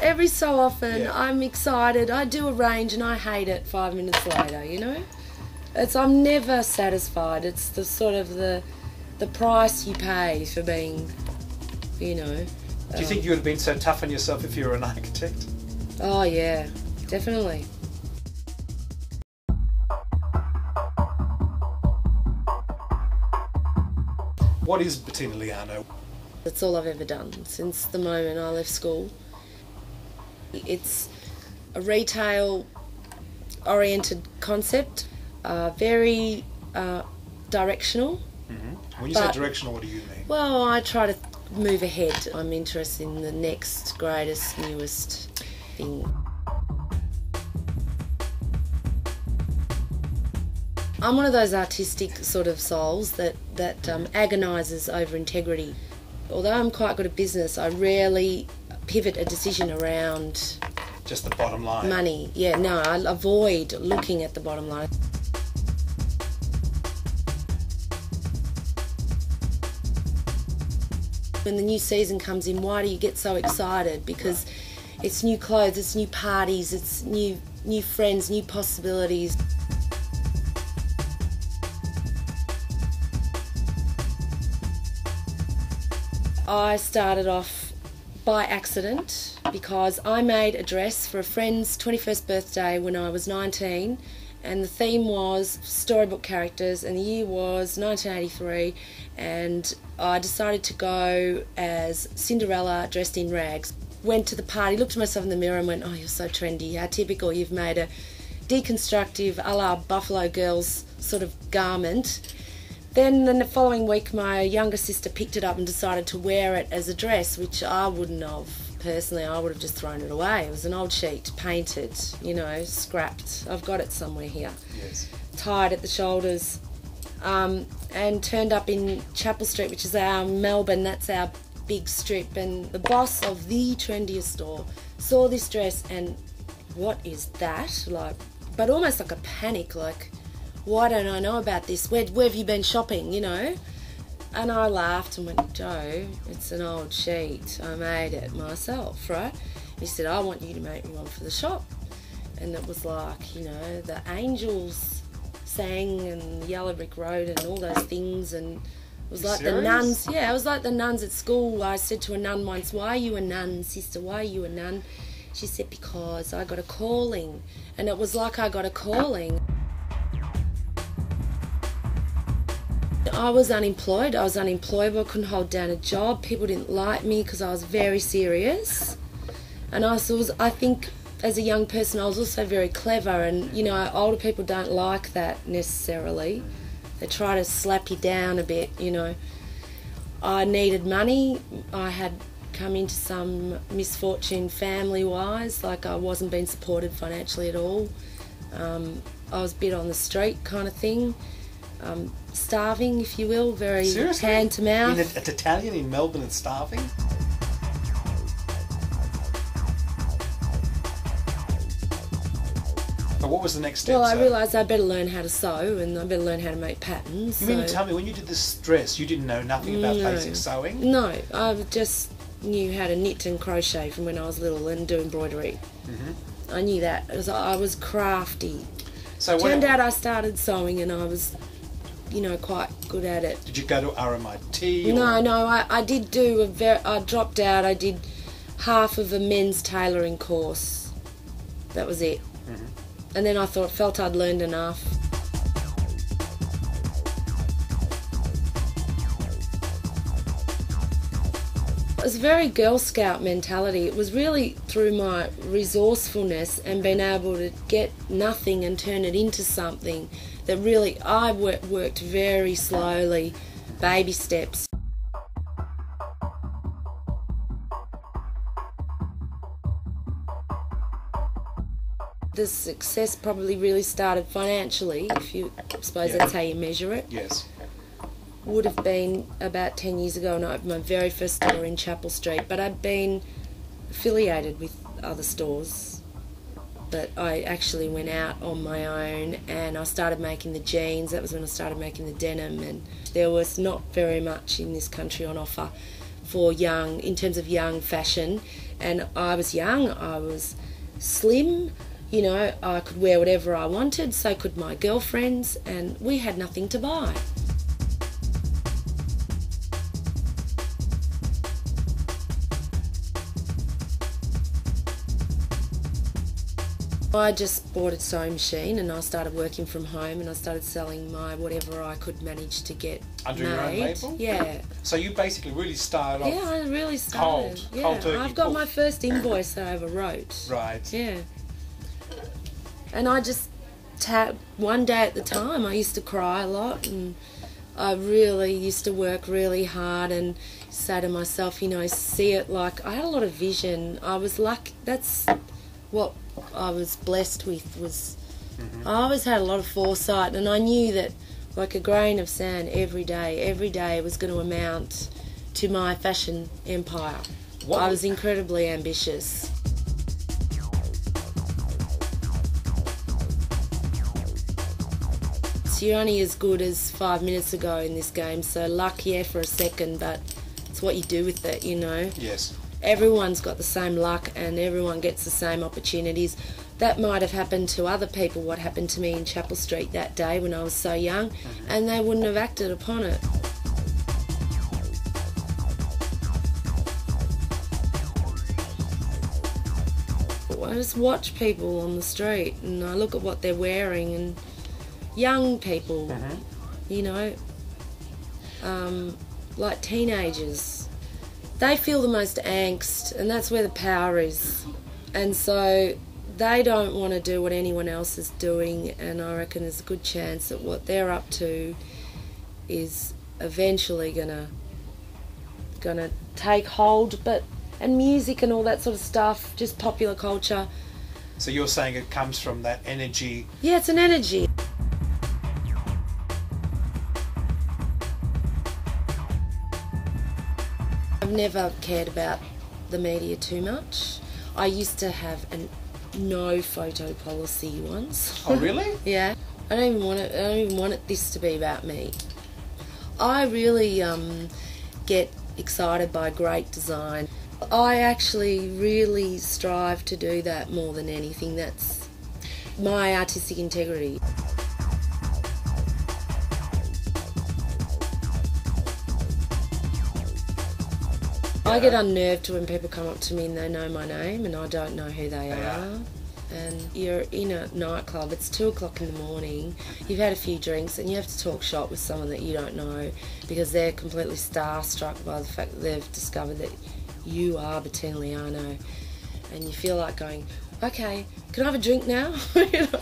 Every so often, Yeah. I'm excited. I do a range and I hate it 5 minutes later. You know, I'm never satisfied. It's the sort of the price you pay for being, you know. Do you think you would have been so tough on yourself if you were an architect? Oh yeah, definitely. What is Bettina Liano? That's all I've ever done since the moment I left school. It's a retail-oriented concept, very directional. Mm-hmm. When you say directional, what do you mean? Well, I try to move ahead. I'm interested in the next, greatest, newest thing. I'm one of those artistic sort of souls that agonises over integrity. Although I'm quite good at business, I rarely pivot a decision around just the bottom line. Money. Yeah, no, I avoid looking at the bottom line. When the new season comes in, why do you get so excited? Because it's new clothes, it's new parties, it's new friends, new possibilities. I started off by accident because I made a dress for a friend's 21st birthday when I was 19, and the theme was storybook characters, and the year was 1983, and I decided to go as Cinderella dressed in rags. Went to the party, looked at myself in the mirror and went, oh, you're so trendy, how typical, you've made a deconstructive a la Buffalo Girls sort of garment. Then the following week my younger sister picked it up and decided to wear it as a dress, which I wouldn't have. Personally, I would have just thrown it away. It was an old sheet, painted, you know, scrapped. I've got it somewhere here. Yes. Tied at the shoulders, and turned up in Chapel Street, which is our Melbourne, that's our big strip, and the boss of the trendiest store saw this dress and, what is that? Like, but almost like a panic, like, why don't I know about this? Where have you been shopping, you know? And I laughed and went, Joe, it's an old sheet. I made it myself, right? He said, I want you to make me one for the shop. And it was like, you know, the angels sang and the Yellow Brick Road and all those things. And it was like the nuns. Yeah, it was like the nuns at school. I said to a nun once, why are you a nun, sister? Why are you a nun? She said, because I got a calling. And it was like I got a calling. I was unemployed. I was unemployable. I couldn't hold down a job. People didn't like me because I was very serious. And I think as a young person I was also very clever, and you know, older people don't like that necessarily. They try to slap you down a bit, you know. I needed money. I had come into some misfortune family-wise, like I wasn't being supported financially at all. I was a bit on the street kind of thing. Starving, if you will, very Seriously? hand to mouth. Being an Italian in Melbourne and starving? But what was the next step? Well, I realised I better learn how to sew and I better learn how to make patterns. You mean to tell me, when you did this dress, you didn't know nothing about basic sewing? No, I just knew how to knit and crochet from when I was little and do embroidery. Mm-hmm. I knew that. I was crafty. So Turned out I started sewing and I was, you know, quite good at it. Did you go to RMIT? No, I did do I dropped out. I did half of a men's tailoring course. That was it. Mm-hmm. And then I felt I'd learned enough. It was a very Girl Scout mentality. It was really through my resourcefulness and being able to get nothing and turn it into something that really I worked very slowly, baby steps. The success probably really started financially, if you suppose that's how you measure it. Yes. Would have been about 10 years ago, and I opened my very first store in Chapel Street, but I'd been affiliated with other stores. But I actually went out on my own and I started making the jeans. That was when I started making the denim, and there was not very much in this country on offer for young, in terms of young fashion. And I was young, I was slim, you know, I could wear whatever I wanted, so could my girlfriends, and we had nothing to buy. I just bought a sewing machine and I started working from home, and I started selling my whatever I could manage to get under made. your own label? Yeah. So you basically really started off. Yeah, I really started. Cold turkey. I've got my first invoice that I ever wrote. Right. Yeah. And I just one day at the time. I used to cry a lot, and I really used to work really hard and say to myself, you know, see it like I had a lot of vision. I was lucky. That's what I was blessed with. Was I always had a lot of foresight, and I knew that like a grain of sand every day was going to amount to my fashion empire. I was incredibly ambitious. You're only as good as 5 minutes ago in this game, so luck, yeah, for a second, but it's what you do with it, you know. Yes. Everyone's got the same luck and everyone gets the same opportunities. That might have happened to other people, what happened to me in Chapel Street that day when I was so young, and they wouldn't have acted upon it. I just watch people on the street and I look at what they're wearing, and young people, you know, like teenagers, they feel the most angst, and that's where the power is, and so they don't want to do what anyone else is doing, and I reckon there's a good chance that what they're up to is eventually gonna take hold. And music and all that sort of stuff, just popular culture. So you're saying it comes from that energy? Yeah, it's an energy. I've never cared about the media too much. I used to have a no photo policy once. Oh, really? Yeah. I don't even want this to be about me. I really get excited by great design. I actually really strive to do that more than anything. That's my artistic integrity. I get unnerved when people come up to me and they know my name and I don't know who they are. And you're in a nightclub, it's 2 o'clock in the morning, you've had a few drinks and you have to talk shop with someone that you don't know because they're completely starstruck by the fact that they've discovered that you are Bettina Liano, and you feel like going, okay, can I have a drink now? You know?